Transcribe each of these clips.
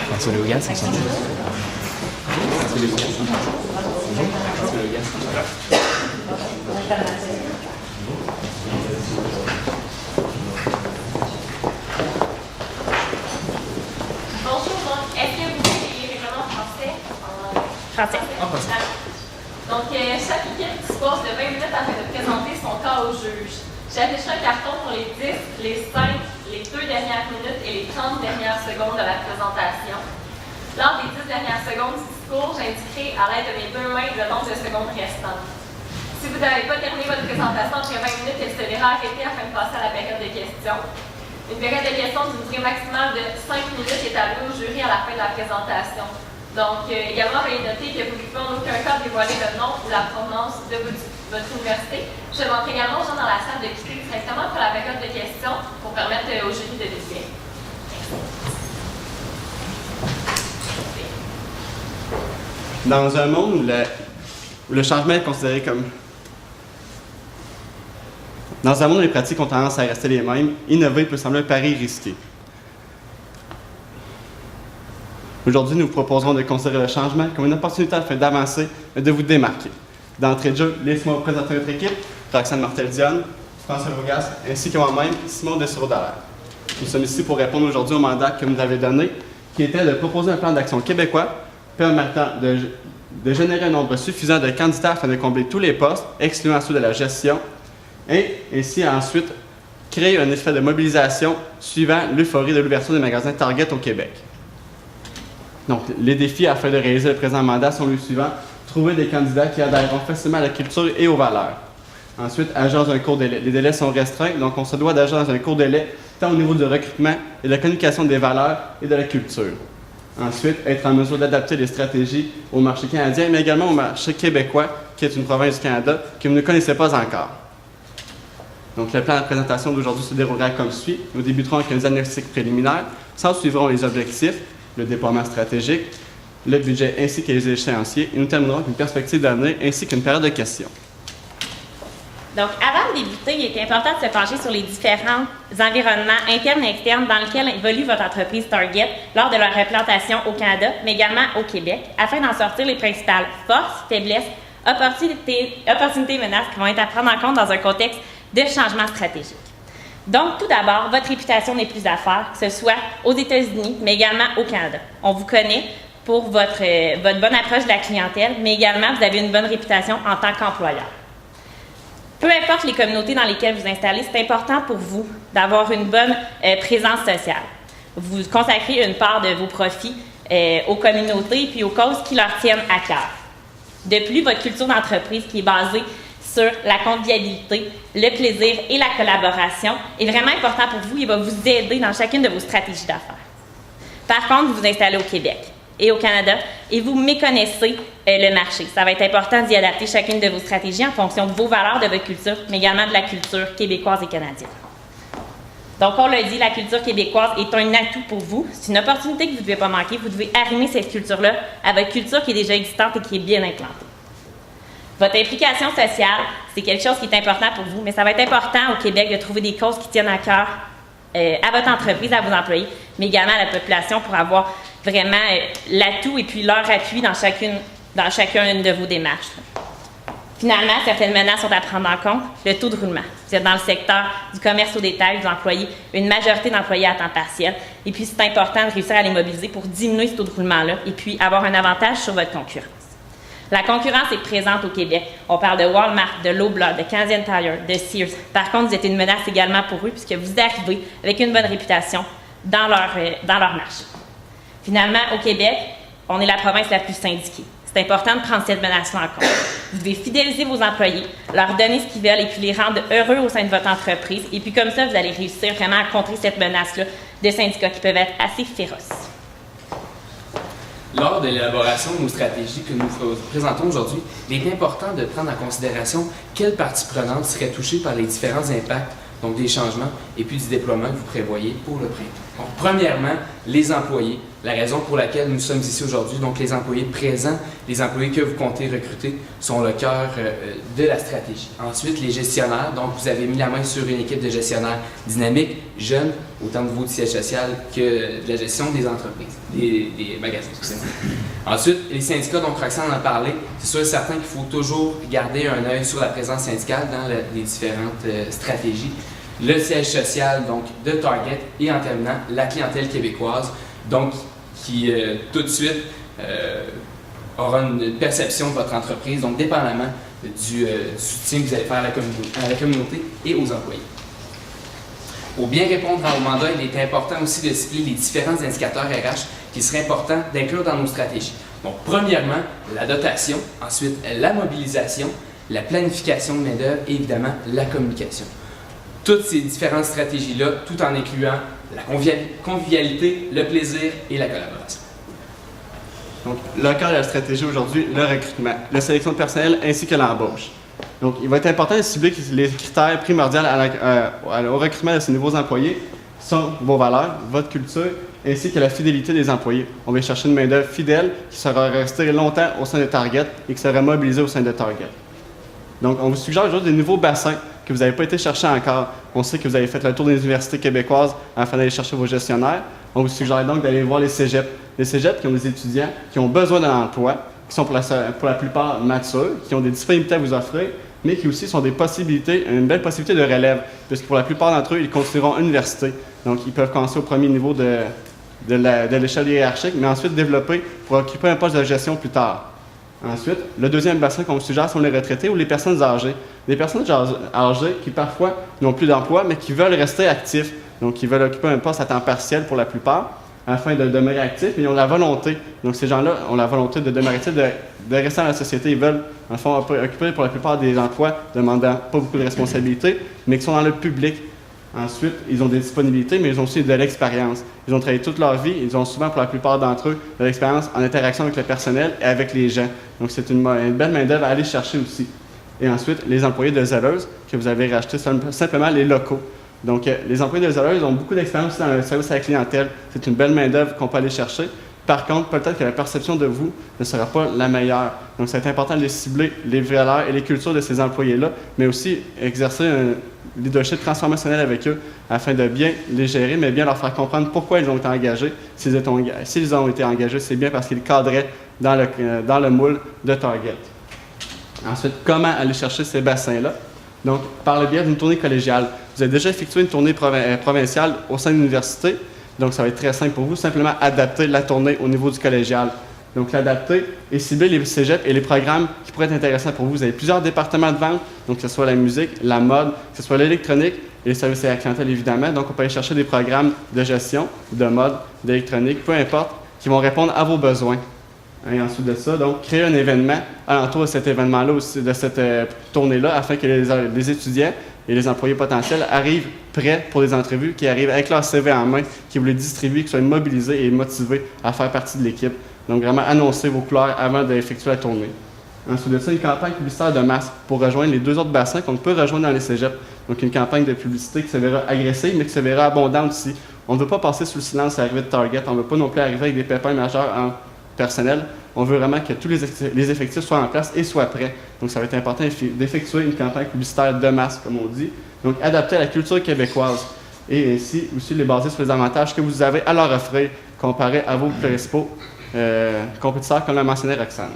François Léogas, ensemble. Bonjour, donc, est-ce que vous voulez les règlements français? Français. Donc, chaque équipe dispose de 20 minutes afin de présenter son cas au juge. J'afficherai un carton pour les 10, les 5, les 2 dernières minutes et les 30 dernières secondes de la présentation. Lors des 10 dernières secondes du discours, j'indiquerai à l'aide de mes 2 mains le nombre de secondes restantes. Si vous n'avez pas terminé votre présentation après 20 minutes, elle se verra arrêtée afin de passer à la période de questions. Une période de questions d'une durée maximale de 5 minutes est allouée au jury à la fin de la présentation. Donc, également, veuillez noter que vous ne pouvez en aucun cas dévoiler le nom ou la provenance de votre université. Je demanderai également aux gens dans la salle de quitter directement pour la période de questions pour permettre au jury de délibérer. Dans un monde où le changement est considéré comme... Dans un monde où les pratiques ont tendance à rester les mêmes, innover peut sembler un pari risqué. Aujourd'hui, nous vous proposerons de considérer le changement comme une opportunité afin d'avancer et de vous démarquer. D'entrée de jeu, laissez-moi vous présenter notre équipe, Roxane Martel-Dionne, François Léogas, ainsi que moi-même, Simon Dessureau-Dallaire. Nous sommes ici pour répondre aujourd'hui au mandat que vous nous avez donné, qui était de proposer un plan d'action québécois permettant de générer un nombre suffisant de candidats afin de combler tous les postes, excluant ceux de la gestion, et ainsi ensuite créer un effet de mobilisation suivant l'euphorie de l'ouverture des magasins Target au Québec. Donc, les défis afin de réaliser le présent mandat sont les suivants. Trouver des candidats qui adhèreront facilement à la culture et aux valeurs. Ensuite, agir dans un court délai. Les délais sont restreints, donc on se doit d'agir dans un court délai, tant au niveau du recrutement et de la communication des valeurs et de la culture. Ensuite, être en mesure d'adapter les stratégies au marché canadien, mais également au marché québécois, qui est une province du Canada que vous ne connaissez pas encore. Donc, le plan de présentation d'aujourd'hui se déroulera comme suit. Nous débuterons avec un diagnostic préliminaire. S'en suivront les objectifs, le déploiement stratégique, le budget ainsi que les échéanciers. Et nous terminerons avec une perspective d'avenir ainsi qu'une période de questions. Donc, avant de débuter, il est important de se pencher sur les différents environnements internes et externes dans lesquels évolue votre entreprise Target lors de leur implantation au Canada, mais également au Québec, afin d'en sortir les principales forces, faiblesses, opportunités et menaces qui vont être à prendre en compte dans un contexte de changement stratégique. Donc, tout d'abord, votre réputation n'est plus à faire, que ce soit aux États-Unis, mais également au Canada. On vous connaît pour votre bonne approche de la clientèle, mais également, vous avez une bonne réputation en tant qu'employeur. Peu importe les communautés dans lesquelles vous installez, c'est important pour vous d'avoir une bonne présence sociale. Vous consacrez une part de vos profits aux communautés et puis aux causes qui leur tiennent à cœur. De plus, votre culture d'entreprise qui est basée sur la convivialité, le plaisir et la collaboration est vraiment important pour vous et va vous aider dans chacune de vos stratégies d'affaires. Par contre, vous vous installez au Québec et au Canada et vous méconnaissez le marché. Ça va être important d'y adapter chacune de vos stratégies en fonction de vos valeurs, de votre culture, mais également de la culture québécoise et canadienne. Donc, on l'a dit, la culture québécoise est un atout pour vous. C'est une opportunité que vous ne devez pas manquer. Vous devez arrimer cette culture-là à votre culture qui est déjà existante et qui est bien implantée. Votre implication sociale, c'est quelque chose qui est important pour vous, mais ça va être important au Québec de trouver des causes qui tiennent à cœur à votre entreprise, à vos employés, mais également à la population pour avoir vraiment l'atout et puis leur appui dans chacune de vos démarches. Finalement, certaines menaces sont à prendre en compte. Le taux de roulement. Vous êtes dans le secteur du commerce au détail, vous employez une majorité d'employés à temps partiel. Et puis, c'est important de réussir à les mobiliser pour diminuer ce taux de roulement-là et puis avoir un avantage sur votre concurrence. La concurrence est présente au Québec. On parle de Walmart, de Loblaw, de Canadian Tire, de Sears. Par contre, vous êtes une menace également pour eux puisque vous arrivez avec une bonne réputation dans leur marché. Finalement, au Québec, on est la province la plus syndiquée. C'est important de prendre cette menace-là en compte. Vous devez fidéliser vos employés, leur donner ce qu'ils veulent et puis les rendre heureux au sein de votre entreprise. Et puis comme ça, vous allez réussir vraiment à contrer cette menace-là de syndicats qui peuvent être assez féroces. Lors de l'élaboration de nos stratégies que nous vous présentons aujourd'hui, il est important de prendre en considération quelles parties prenantes seraient touchées par les différents impacts, donc des changements et puis du déploiement que vous prévoyez pour le printemps. Donc, premièrement, les employés. La raison pour laquelle nous sommes ici aujourd'hui, donc les employés présents, les employés que vous comptez recruter, sont le cœur de la stratégie. Ensuite, les gestionnaires. Donc, vous avez mis la main sur une équipe de gestionnaires dynamiques, jeunes, autant au niveau du siège social que de la gestion des entreprises, des magasins. Ensuite, les syndicats, donc Roxane en a parlé. C'est sûr et certain qu'il faut toujours garder un œil sur la présence syndicale dans les différentes stratégies. Le siège social donc, de Target et en terminant, la clientèle québécoise, donc qui tout de suite aura une perception de votre entreprise, donc dépendamment du soutien que vous allez faire à la communauté et aux employés. Pour bien répondre au mandat, il est important aussi de cibler les différents indicateurs RH qu'il serait important d'inclure dans nos stratégies. Donc, premièrement, la dotation, ensuite la mobilisation, la planification de main-d'œuvre et évidemment la communication. Toutes ces différentes stratégies-là, tout en incluant la convivialité, le plaisir et la collaboration. Donc, le cœur de la stratégie aujourd'hui, le recrutement, la sélection de personnel ainsi que l'embauche. Donc, il va être important de cibler les critères primordiaux au recrutement de ces nouveaux employés sont vos valeurs, votre culture, ainsi que la fidélité des employés. On va chercher une main-d'œuvre fidèle qui sera restée longtemps au sein de Target et qui sera mobilisée au sein de Target. Donc, on vous suggère aujourd'hui des nouveaux bassins que vous n'avez pas été chercher encore. On sait que vous avez fait le tour des universités québécoises afin d'aller chercher vos gestionnaires. On vous suggère donc d'aller voir les cégeps. Les cégeps qui ont des étudiants qui ont besoin d'un emploi, qui sont pour la plupart matures, qui ont des disponibilités à vous offrir, mais qui aussi sont des possibilités, une belle possibilité de relève, puisque pour la plupart d'entre eux, ils continueront à l'université. Donc, ils peuvent commencer au premier niveau de l'échelle hiérarchique, mais ensuite développer pour occuper un poste de gestion plus tard. Ensuite, le deuxième bassin qu'on vous suggère sont les retraités ou les personnes âgées. Des personnes âgées qui parfois n'ont plus d'emploi, mais qui veulent rester actifs. Donc, qui veulent occuper un poste à temps partiel pour la plupart, afin de demeurer actifs, mais ils ont la volonté. Donc, ces gens-là ont la volonté de demeurer actifs, de rester dans la société. Ils veulent, en fond, occuper pour la plupart des emplois demandant pas beaucoup de responsabilités, mais qui sont dans le public. Ensuite, ils ont des disponibilités, mais ils ont aussi de l'expérience. Ils ont travaillé toute leur vie, ils ont souvent, pour la plupart d'entre eux, de l'expérience en interaction avec le personnel et avec les gens. Donc, c'est une belle main-d'œuvre à aller chercher aussi. Et ensuite, les employés de Zelleuse, que vous avez racheté simplement les locaux. Donc, les employés de Zelleuse ont beaucoup d'expérience dans le service à la clientèle. C'est une belle main-d'œuvre qu'on peut aller chercher. Par contre, peut-être que la perception de vous ne sera pas la meilleure. Donc, c'est important de cibler les valeurs et les cultures de ces employés-là, mais aussi exercer un leadership transformationnel avec eux afin de bien les gérer, mais bien leur faire comprendre pourquoi ils ont été engagés. S'ils ont été engagés, c'est bien parce qu'ils cadraient dans le moule de Target. Ensuite, comment aller chercher ces bassins-là? Donc, par le biais d'une tournée collégiale. Vous avez déjà effectué une tournée provinciale au sein de l'université. Donc, ça va être très simple pour vous, simplement adapter la tournée au niveau du collégial. Donc, l'adapter et cibler les cégeps et les programmes qui pourraient être intéressants pour vous. Vous avez plusieurs départements de vente, donc que ce soit la musique, la mode, que ce soit l'électronique et les services à la clientèle, évidemment. Donc, on peut aller chercher des programmes de gestion, de mode, d'électronique, peu importe, qui vont répondre à vos besoins. Et ensuite de ça, donc, créer un événement alentour de cet événement-là aussi, de cette tournée-là, afin que les étudiants et les employés potentiels arrivent prêts pour des entrevues, qui arrivent avec leur CV en main, qui vous les distribuent, qui soient mobilisés et motivés à faire partie de l'équipe. Donc, vraiment annoncer vos couleurs avant d'effectuer la tournée. Ensuite de ça, une campagne publicitaire de masse pour rejoindre les deux autres bassins qu'on peut rejoindre dans les cégeps. Donc, une campagne de publicité qui se verra agressive, mais qui se verra abondante aussi. On ne veut pas passer sous le silence à l'arrivée de Target. On ne veut pas non plus arriver avec des pépins majeurs en personnel. On veut vraiment que tous les effectifs soient en place et soient prêts. Donc, ça va être important d'effectuer une campagne publicitaire de masse, comme on dit. Donc, adapter à la culture québécoise et ainsi aussi les baser sur les avantages que vous avez à leur offrir comparé à vos principaux compétiteurs, comme l'a mentionné Roxane.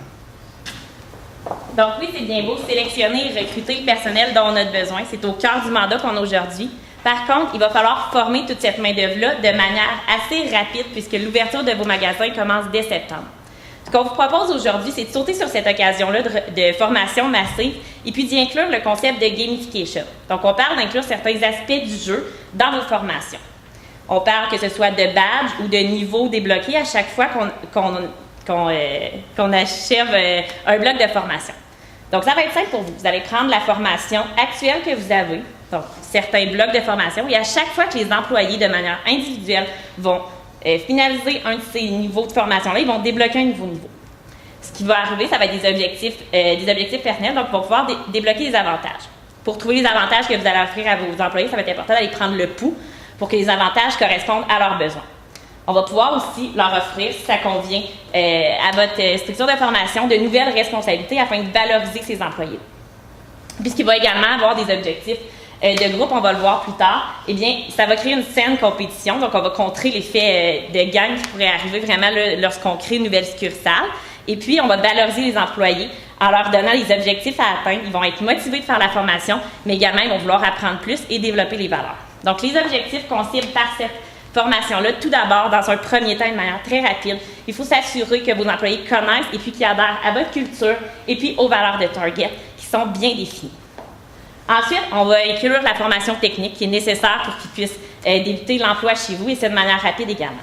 Donc oui, c'est bien beau sélectionner et recruter le personnel dont on a besoin. C'est au cœur du mandat qu'on a aujourd'hui. Par contre, il va falloir former toute cette main-d'œuvre-là de manière assez rapide puisque l'ouverture de vos magasins commence dès septembre. Ce qu'on vous propose aujourd'hui, c'est de sauter sur cette occasion-là de formation massive et puis d'y inclure le concept de gamification. Donc, on parle d'inclure certains aspects du jeu dans vos formations. On parle que ce soit de badges ou de niveaux débloqués à chaque fois qu'on achève un bloc de formation. Donc, ça va être simple pour vous. Vous allez prendre la formation actuelle que vous avez, donc certains blocs de formation, et à chaque fois que les employés, de manière individuelle, vont finaliser un de ces niveaux de formation-là, ils vont débloquer un nouveau niveau. Ce qui va arriver, ça va être des objectifs personnels, donc ils vont pouvoir débloquer des avantages. Pour trouver les avantages que vous allez offrir à vos employés, ça va être important d'aller prendre le pouls pour que les avantages correspondent à leurs besoins. On va pouvoir aussi leur offrir, si ça convient à votre structure de formation, de nouvelles responsabilités afin de valoriser ces employés. Puisqu'il va également avoir des objectifs de groupe, on va le voir plus tard, eh bien, ça va créer une saine compétition. Donc, on va contrer l'effet de gang qui pourrait arriver vraiment lorsqu'on crée une nouvelle succursale. Et puis, on va valoriser les employés en leur donnant les objectifs à atteindre. Ils vont être motivés de faire la formation, mais également, ils vont vouloir apprendre plus et développer les valeurs. Donc, les objectifs qu'on cible par cette formation-là, tout d'abord, dans un premier temps, de manière très rapide, il faut s'assurer que vos employés connaissent et puis qu'ils adhèrent à votre culture et puis aux valeurs de Target qui sont bien définies. Ensuite, on va inclure la formation technique qui est nécessaire pour qu'ils puissent débuter l'emploi chez vous et c'est de manière rapide également.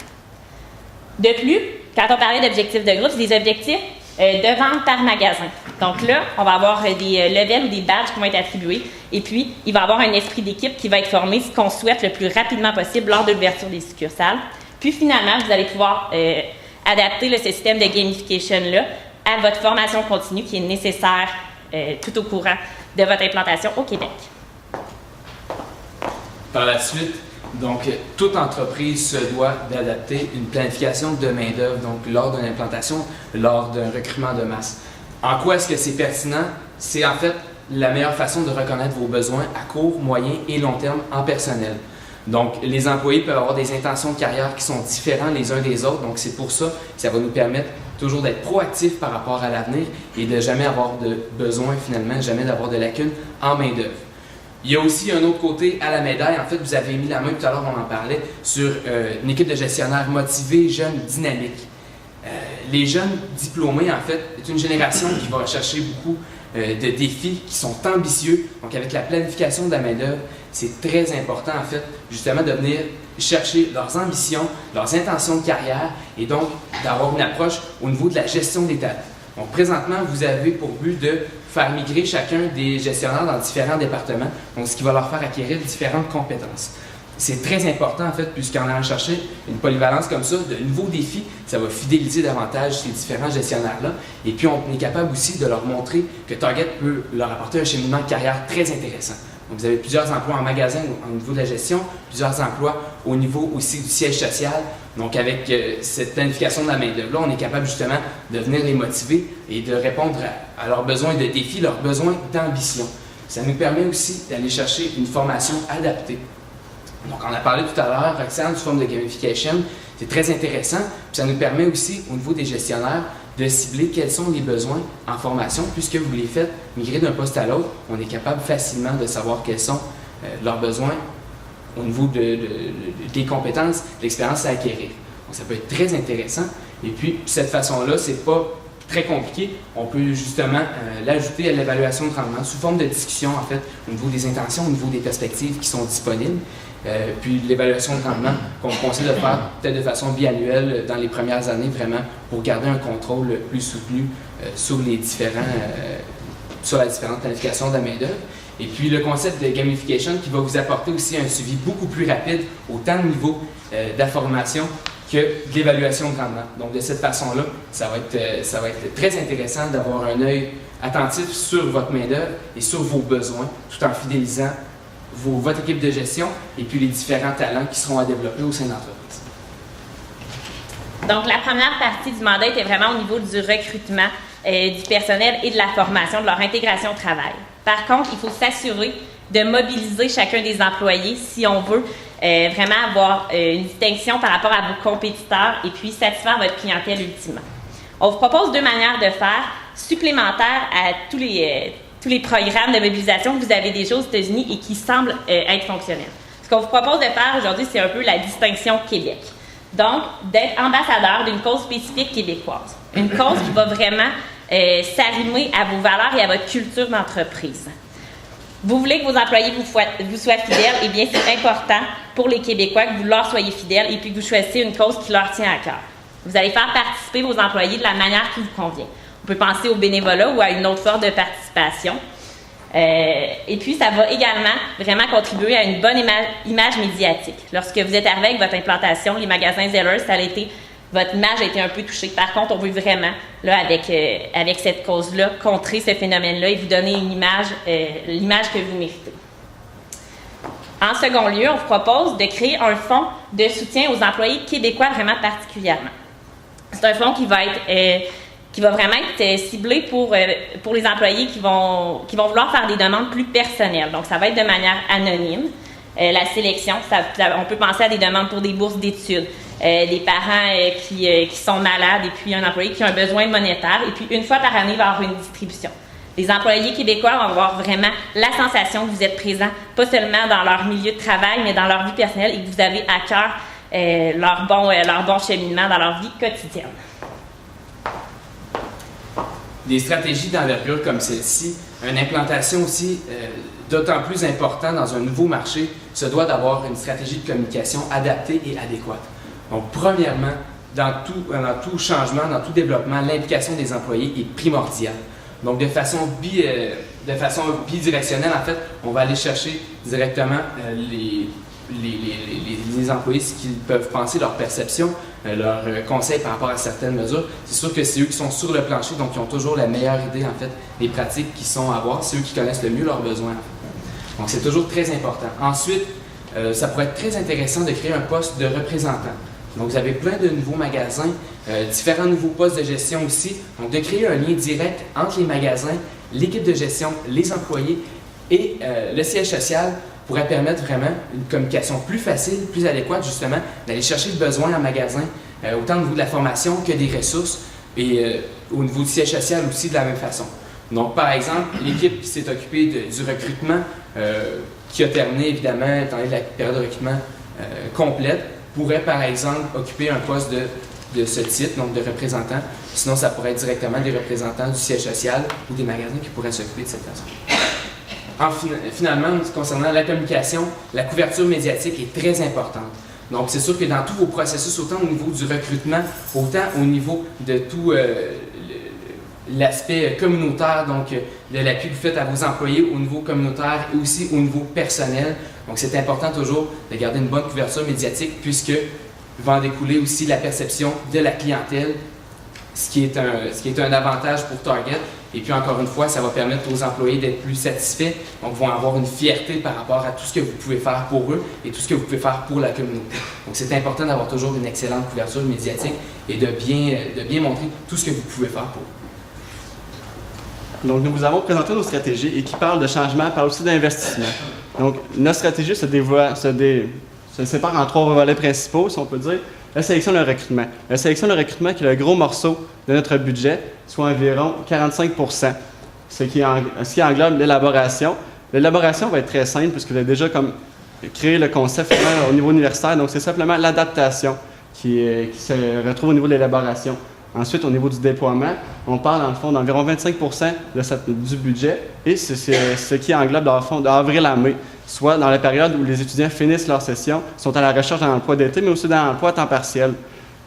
De plus, quand on parlait d'objectifs de groupe, c'est des objectifs de vente par magasin. Donc là, on va avoir des levels ou des badges qui vont être attribués et puis il va y avoir un esprit d'équipe qui va être formé, ce qu'on souhaite le plus rapidement possible lors de l'ouverture des succursales. Puis finalement, vous allez pouvoir adapter ce système de gamification-là à votre formation continue qui est nécessaire tout au courant de votre implantation au Québec. Par la suite, donc, toute entreprise se doit d'adapter une planification de main-d'œuvre, donc lors d'une implantation, lors d'un recrutement de masse. En quoi est-ce que c'est pertinent? C'est en fait la meilleure façon de reconnaître vos besoins à court, moyen et long terme en personnel. Donc, les employés peuvent avoir des intentions de carrière qui sont différents les uns des autres, donc c'est pour ça que ça va nous permettre toujours d'être proactifs par rapport à l'avenir et de jamais avoir de besoin finalement, jamais d'avoir de lacunes en main-d'œuvre. Il y a aussi un autre côté à la médaille. En fait, vous avez mis la main tout à l'heure, on en parlait, sur une équipe de gestionnaires motivés, jeunes, dynamiques. Les jeunes diplômés, en fait, est une génération qui va rechercher beaucoup de défis qui sont ambitieux. Donc, avec la planification de la main-d'œuvre, c'est très important, en fait, justement, de venir chercher leurs ambitions, leurs intentions de carrière et donc d'avoir une approche au niveau de la gestion des talents. Donc, présentement, vous avez pour but de faire migrer chacun des gestionnaires dans différents départements, donc ce qui va leur faire acquérir différentes compétences. C'est très important, en fait, puisqu'en allant chercher une polyvalence comme ça, de nouveaux défis, ça va fidéliser davantage ces différents gestionnaires-là. Et puis, on est capable aussi de leur montrer que Target peut leur apporter un cheminement de carrière très intéressant. Donc, vous avez plusieurs emplois en magasin au niveau de la gestion, plusieurs emplois au niveau aussi du siège social. Donc, avec cette planification de la main-d'œuvre-là, on est capable justement de venir les motiver et de répondre à leurs besoins de défis, leurs besoins d'ambition. Ça nous permet aussi d'aller chercher une formation adaptée. Donc, on a parlé tout à l'heure, Roxane, sous forme de gamification, c'est très intéressant. Puis ça nous permet aussi, au niveau des gestionnaires, de cibler quels sont les besoins en formation, puisque vous les faites migrer d'un poste à l'autre, on est capable facilement de savoir quels sont leurs besoins au niveau des compétences, de l'expérience à acquérir. Donc, ça peut être très intéressant. Et puis, de cette façon-là, c'est pas très compliqué. On peut justement l'ajouter à l'évaluation de rendement sous forme de discussion, en fait, au niveau des intentions, au niveau des perspectives qui sont disponibles. Puis l'évaluation de rendement qu'on conseille de faire peut-être de façon biannuelle dans les premières années, vraiment, pour garder un contrôle plus soutenu sur la différente planification de la main-d'œuvre. Et puis le concept de gamification qui va vous apporter aussi un suivi beaucoup plus rapide, autant au niveau de la formation que de l'évaluation de rendement. Donc de cette façon-là, ça va être très intéressant d'avoir un œil attentif sur votre main-d'œuvre et sur vos besoins, tout en fidélisant votre équipe de gestion et puis les différents talents qui seront à développer au sein de l'entreprise. Donc, la première partie du mandat était vraiment au niveau du recrutement du personnel et de la formation, de leur intégration au travail. Par contre, il faut s'assurer de mobiliser chacun des employés si on veut vraiment avoir une distinction par rapport à vos compétiteurs et puis satisfaire votre clientèle ultimement. On vous propose deux manières de faire supplémentaires à tous les programmes de mobilisation que vous avez déjà aux États-Unis et qui semblent être fonctionnels. Ce qu'on vous propose de faire aujourd'hui, c'est un peu la distinction Québec. Donc, d'être ambassadeur d'une cause spécifique québécoise. Une cause qui va vraiment s'arrimer à vos valeurs et à votre culture d'entreprise. Vous voulez que vos employés vous soient fidèles, eh bien, c'est important pour les Québécois que vous leur soyez fidèles et puis que vous choisissiez une cause qui leur tient à cœur. Vous allez faire participer vos employés de la manière qui vous convient. On peut penser au bénévolat ou à une autre forme de participation. Et puis, ça va également vraiment contribuer à une bonne image médiatique. Lorsque vous êtes arrivé avec votre implantation, les magasins Zellers, votre image a été un peu touchée. Par contre, on veut vraiment, là, avec cette cause-là, contrer ce phénomène-là et vous donner une image, l'image que vous méritez. En second lieu, on vous propose de créer un fonds de soutien aux employés québécois vraiment particulièrement. C'est un fonds qui va vraiment être ciblé pour les employés qui vont vouloir faire des demandes plus personnelles. Donc, ça va être de manière anonyme. La sélection, on peut penser à des demandes pour des bourses d'études, des parents qui sont malades et puis un employé qui a un besoin monétaire. Et puis, une fois par année, il va y avoir une distribution. Les employés québécois vont avoir vraiment la sensation que vous êtes présents, pas seulement dans leur milieu de travail, mais dans leur vie personnelle et que vous avez à cœur leur bon cheminement dans leur vie quotidienne. Des stratégies d'envergure comme celle-ci, une implantation aussi d'autant plus importante dans un nouveau marché, se doit d'avoir une stratégie de communication adaptée et adéquate. Donc, premièrement, dans tout changement, dans tout développement, l'implication des employés est primordiale. Donc, de façon bidirectionnelle, en fait, on va aller chercher directement les employés, ce qu'ils peuvent penser, leur perception, leurs conseils par rapport à certaines mesures. C'est sûr que c'est eux qui sont sur le plancher, donc ils ont toujours la meilleure idée, en fait, des pratiques qui sont à avoir. C'est eux qui connaissent le mieux leurs besoins, en fait. Donc, c'est toujours très important. Ensuite, ça pourrait être très intéressant de créer un poste de représentant. Donc, vous avez plein de nouveaux magasins, différents nouveaux postes de gestion aussi. Donc, de créer un lien direct entre les magasins, l'équipe de gestion, les employés et le siège social pourrait permettre vraiment une communication plus facile, plus adéquate, justement, d'aller chercher le besoin en magasin, autant au niveau de la formation que des ressources et au niveau du siège social aussi de la même façon. Donc, par exemple, l'équipe qui s'est occupée du recrutement, qui a terminé, évidemment, étant donné la période de recrutement complète, pourrait, par exemple, occuper un poste de ce type, donc de représentant. Sinon, ça pourrait être directement des représentants du siège social ou des magasins qui pourraient s'occuper de cette façon. Finalement, concernant la communication, la couverture médiatique est très importante. Donc, c'est sûr que dans tous vos processus, autant au niveau du recrutement, autant au niveau de tout l'aspect communautaire, donc de l'appui que vous faites à vos employés au niveau communautaire et aussi au niveau personnel. Donc, c'est important toujours de garder une bonne couverture médiatique puisque va en découler aussi la perception de la clientèle, ce qui est un avantage pour Target. Et puis, encore une fois, ça va permettre aux employés d'être plus satisfaits. Donc, ils vont avoir une fierté par rapport à tout ce que vous pouvez faire pour eux et tout ce que vous pouvez faire pour la communauté. Donc, c'est important d'avoir toujours une excellente couverture médiatique et de bien montrer tout ce que vous pouvez faire pour eux. Donc, nous vous avons présenté nos stratégies et qui parlent de changement, parlent aussi d'investissement. Donc, notre stratégie se sépare en trois volets principaux, si on peut dire. La sélection et le recrutement. La sélection et le recrutement qui est le gros morceau de notre budget, soit environ 45 %, ce qui englobe l'élaboration. L'élaboration va être très simple puisque vous avez déjà créé le concept au niveau universitaire, donc c'est simplement l'adaptation qui se retrouve au niveau de l'élaboration. Ensuite, au niveau du déploiement, on parle dans le fond d'environ 25 % du budget et c'est ce qui englobe dans le fond d'avril à mai, soit dans la période où les étudiants finissent leur session, sont à la recherche d'un emploi d'été, mais aussi d'un emploi à temps partiel.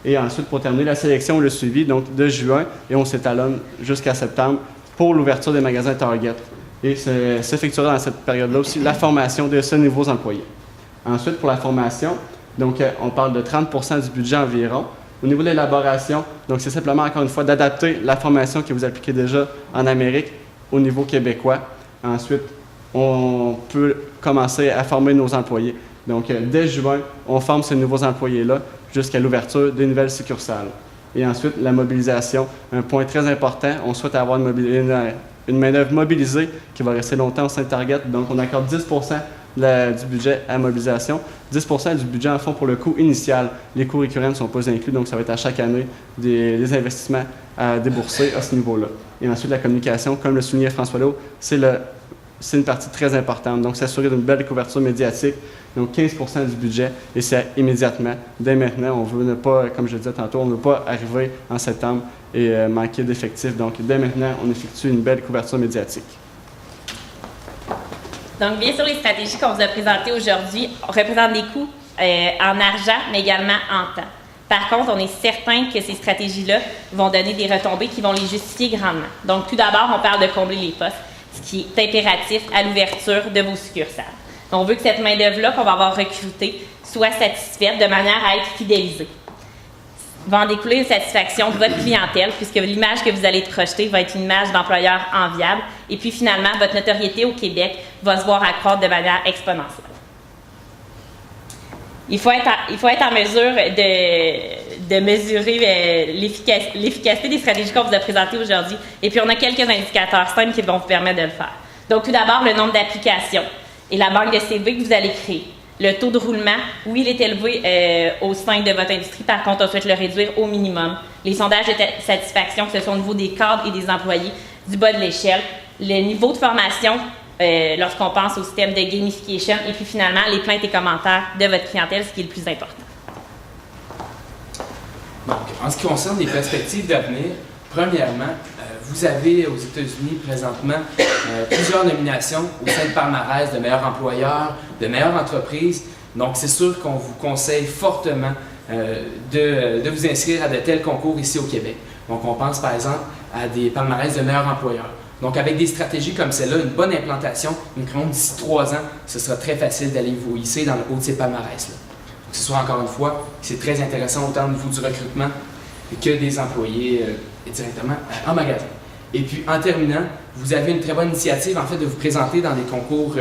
Et ensuite, pour terminer, la sélection et le suivi, donc de juin, et on s'étalonne jusqu'à septembre pour l'ouverture des magasins Target. Et s'effectuera dans cette période-là aussi la formation de ces nouveaux employés. Ensuite, pour la formation, donc on parle de 30 % du budget environ. Au niveau de l'élaboration, donc c'est simplement encore une fois d'adapter la formation que vous appliquez déjà en Amérique au niveau québécois. Ensuite, on peut commencer à former nos employés. Donc, dès juin, on forme ces nouveaux employés-là jusqu'à l'ouverture des nouvelles succursales. Et ensuite, la mobilisation, un point très important. On souhaite avoir une main-d'œuvre mobilisée qui va rester longtemps au sein de Target. Donc, on accorde 10 % du budget à mobilisation, 10 % du budget en fond pour le coût initial. Les coûts récurrents ne sont pas inclus, donc ça va être à chaque année des investissements à débourser à ce niveau-là. Et ensuite, la communication, comme le soulignait François Leau, c'est une partie très importante. Donc, s'assurer d'une belle couverture médiatique, donc 15 % du budget, et c'est immédiatement, dès maintenant. On veut ne pas, comme je le disais tantôt, on ne veut pas arriver en septembre et manquer d'effectifs. Donc, dès maintenant, on effectue une belle couverture médiatique. Donc, bien sûr, les stratégies qu'on vous a présentées aujourd'hui représentent des coûts en argent, mais également en temps. Par contre, on est certain que ces stratégies-là vont donner des retombées qui vont les justifier grandement. Donc, tout d'abord, on parle de combler les postes, ce qui est impératif à l'ouverture de vos succursales. On veut que cette main-d'œuvre-là qu'on va avoir recrutée soit satisfaite de manière à être fidélisée. Va en découler une satisfaction de votre clientèle, puisque l'image que vous allez projeter va être une image d'employeur enviable. Et puis finalement, votre notoriété au Québec va se voir accroître de manière exponentielle. Il faut être en mesure de mesurer l'efficacité des stratégies qu'on vous a présentées aujourd'hui. Et puis, on a quelques indicateurs simples qui vont vous permettre de le faire. Donc, tout d'abord, le nombre d'applications et la banque de CV que vous allez créer. Le taux de roulement, oui, il est élevé au sein de votre industrie. Par contre, on souhaite le réduire au minimum. Les sondages de satisfaction, que ce soit au niveau des cadres et des employés, du bas de l'échelle. Le niveau de formation, lorsqu'on pense au système de gamification. Et puis, finalement, les plaintes et commentaires de votre clientèle, ce qui est le plus important. Donc, en ce qui concerne les perspectives d'avenir, premièrement, vous avez aux États-Unis présentement plusieurs nominations au sein de palmarès de meilleurs employeurs, de meilleures entreprises. Donc, c'est sûr qu'on vous conseille fortement de vous inscrire à de tels concours ici au Québec. Donc, on pense par exemple à des palmarès de meilleurs employeurs. Donc, avec des stratégies comme celle-là, une bonne implantation, nous créons d'ici 3 ans, ce sera très facile d'aller vous hisser dans le haut de ces palmarès-là. Donc, ce soit encore une fois, c'est très intéressant autant au niveau du recrutement que des employés directement en magasin. Et puis, en terminant, vous avez une très bonne initiative, en fait, de vous présenter dans des concours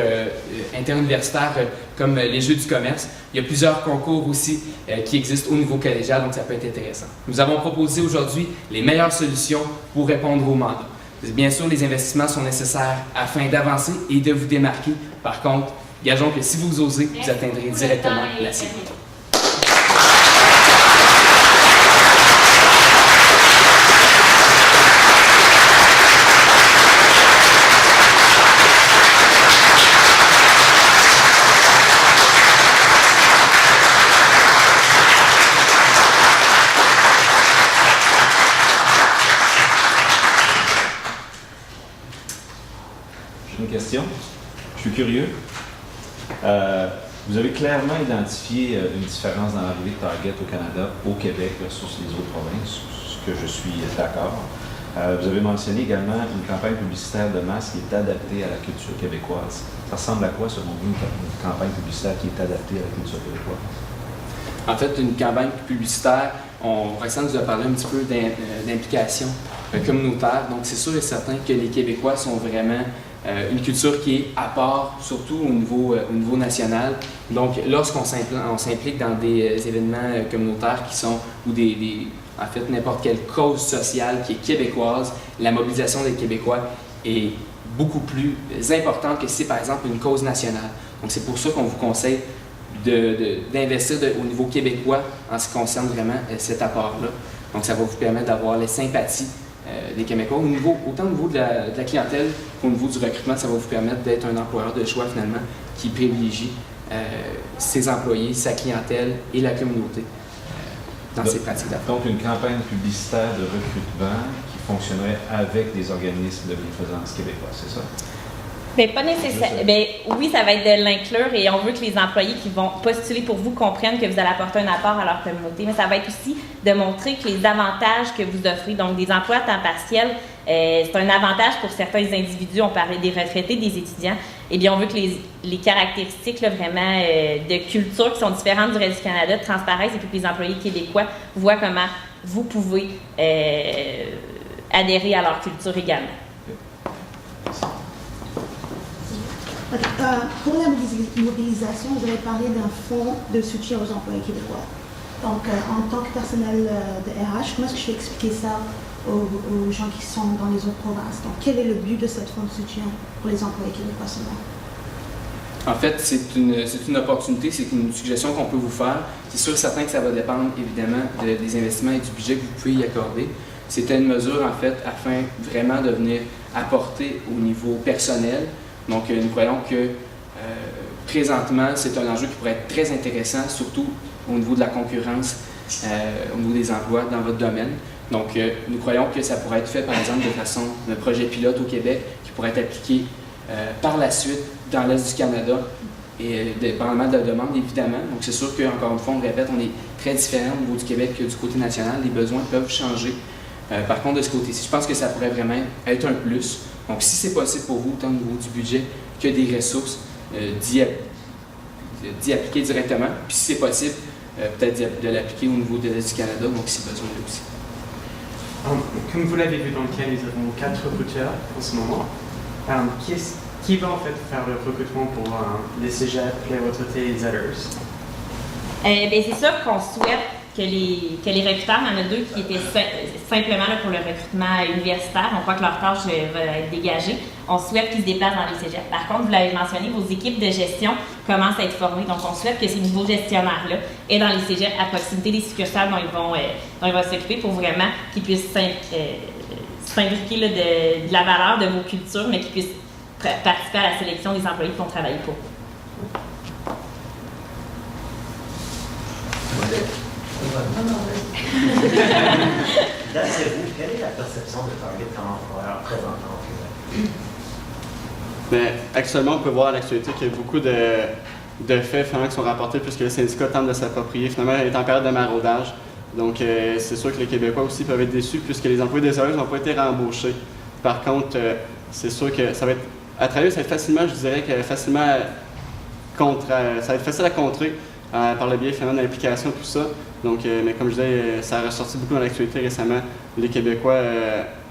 interuniversitaires comme les Jeux du commerce. Il y a plusieurs concours aussi qui existent au niveau collégial, donc ça peut être intéressant. Nous avons proposé aujourd'hui les meilleures solutions pour répondre aux mandats. Bien sûr, les investissements sont nécessaires afin d'avancer et de vous démarquer. Par contre, gageons que si vous osez, vous atteindrez directement la cible. Question. Je suis curieux. Vous avez clairement identifié une différence dans l'arrivée de Target au Canada, au Québec versus les autres provinces, ce que je suis d'accord. Vous avez mentionné également une campagne publicitaire de masse qui est adaptée à la culture québécoise. Ça ressemble à quoi, selon vous, une campagne publicitaire qui est adaptée à la culture québécoise? En fait, une campagne publicitaire, Roxane nous a parlé un petit peu d'implication communautaire. Donc, c'est sûr et certain que les Québécois sont vraiment une culture qui est à part, surtout au niveau national. Donc, lorsqu'on s'implique dans des événements communautaires qui sont, ou en fait, n'importe quelle cause sociale qui est québécoise, la mobilisation des Québécois est beaucoup plus importante que si c'est, par exemple, une cause nationale. Donc, c'est pour ça qu'on vous conseille d'investir au niveau québécois en ce qui concerne vraiment cet apport-là. Donc, ça va vous permettre d'avoir les sympathies des Québécois, autant au niveau de la clientèle qu'au niveau du recrutement. Ça va vous permettre d'être un employeur de choix, finalement, qui privilégie ses employés, sa clientèle et la communauté dans ses pratiques d'affaires. Donc, une campagne publicitaire de recrutement qui fonctionnerait avec des organismes de bienfaisance québécois, c'est ça? Bien, pas nécessairement. Bien, oui, ça va être de l'inclure et on veut que les employés qui vont postuler pour vous comprennent que vous allez apporter un apport à leur communauté. Mais ça va être aussi de montrer que les avantages que vous offrez, donc des emplois à temps partiel, c'est un avantage pour certains individus. On parlait des retraités, des étudiants. Eh bien, on veut que les caractéristiques là, vraiment de culture qui sont différentes du reste du Canada transparaissent et puis que les employés québécois voient comment vous pouvez adhérer à leur culture également. Pour la mobilisation, vous avez parlé d'un fonds de soutien aux employés québécois. Donc, en tant que personnel de RH, comment est-ce que je vais expliquer ça aux gens qui sont dans les autres provinces? Donc, quel est le but de ce fonds de soutien pour les employés québécois seulement? En fait, c'est une opportunité, c'est une suggestion qu'on peut vous faire. C'est sûr et certain que ça va dépendre, évidemment, des investissements et du budget que vous pouvez y accorder. C'était une mesure, en fait, afin vraiment de venir apporter au niveau personnel. Donc, nous croyons que présentement, c'est un enjeu qui pourrait être très intéressant, surtout au niveau de la concurrence, au niveau des emplois dans votre domaine. Donc, nous croyons que ça pourrait être fait, par exemple, de façon d'un projet pilote au Québec qui pourrait être appliqué par la suite dans l'Est du Canada et dépendamment de la demande, évidemment. Donc, c'est sûr qu'encore une fois, on répète, on est très différent au niveau du Québec que du côté national. Les besoins peuvent changer. Par contre, de ce côté-ci, je pense que ça pourrait vraiment être un plus. Donc, si c'est possible pour vous, tant au niveau du budget que des ressources, d'y appliquer directement. Puis, si c'est possible, peut-être de l'appliquer au niveau de l'Est du Canada, donc si besoin là aussi. Comme vous l'avez vu dans le cas, nous avons 4 recruteurs en ce moment. Qui va en fait faire le recrutement pour les cégeps, les retraités et les aiders? Bien, c'est sûr qu'on souhaite que les recruteurs, il y en a 2 qui étaient simplement là pour le recrutement universitaire. On croit que leur tâche va être dégagée. On souhaite qu'ils se déplacent dans les cégeps. Par contre, vous l'avez mentionné, vos équipes de gestion commencent à être formées. Donc, on souhaite que ces nouveaux gestionnaires-là aient dans les cégeps à proximité des succursales dont ils vont s'occuper pour vraiment qu'ils puissent s'imbriquer là, de la valeur de vos cultures, mais qu'ils puissent participer à la sélection des employés qui vont travailler pour vous. D'après vous, quelle est la perception de Target comme employeur présentement au Québec? Mais actuellement, on peut voir à l'actualité qu'il y a beaucoup de faits finalement, qui sont rapportés puisque le syndicat tente de s'approprier. Finalement, il est en période de maraudage. Donc, c'est sûr que les Québécois aussi peuvent être déçus puisque les employés des OES n'ont pas été rembauchés. Par contre, c'est sûr que ça va être à travailler, ça va être facilement, je dirais que facilement ça va être facile à contrer par le biais finalement de l'application, tout ça. Donc, mais comme je disais, ça a ressorti beaucoup dans l'actualité récemment. Les Québécois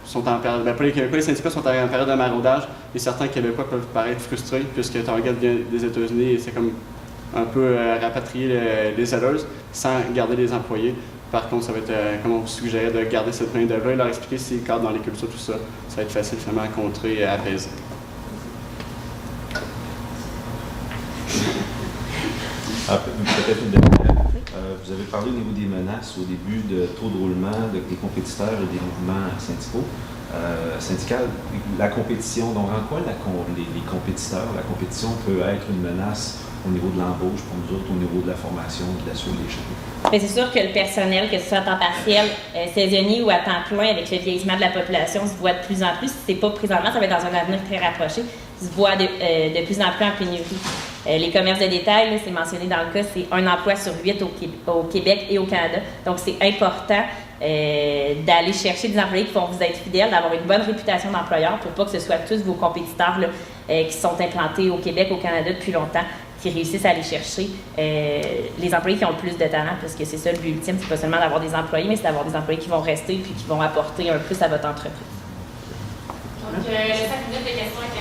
sont en période, pas les Québécois, les syndicats sont en période de maraudage et certains Québécois peuvent paraître frustrés puisque Target vient des États-Unis et c'est comme un peu rapatrier les sellers sans garder les employés. Par contre, ça va être, comme on vous suggérait, de garder cette main d'œuvre et leur expliquer s'ils cadrent dans les cultures, tout ça. Ça va être facile finalement à contrer et à apaiser. Peut-être une dernière. Vous avez parlé au niveau des menaces au début de taux de roulement des compétiteurs et des mouvements syndicaux. La compétition, donc en quoi les compétiteurs, la compétition peut être une menace au niveau de l'embauche pour nous autres, au niveau de la formation, de la solution? C'est sûr que le personnel, que ce soit à temps partiel, saisonnier ou à temps plein, avec le vieillissement de la population, se voit de plus en plus. Si ce n'est pas présentement, ça va être dans un avenir très rapproché, se voit de plus en plus en pénurie. Les commerces de détail, là, c'est mentionné dans le cas, c'est 1 emploi sur 8 au Québec et au Canada. Donc, c'est important d'aller chercher des employés qui vont vous être fidèles, d'avoir une bonne réputation d'employeur pour pas que ce soit tous vos compétiteurs là, qui sont implantés au Québec, au Canada depuis longtemps, qui réussissent à aller chercher les employés qui ont le plus de talent, parce que c'est ça le but ultime, c'est pas seulement d'avoir des employés, mais c'est d'avoir des employés qui vont rester puis qui vont apporter un plus à votre entreprise. Donc, 5 minutes de questions et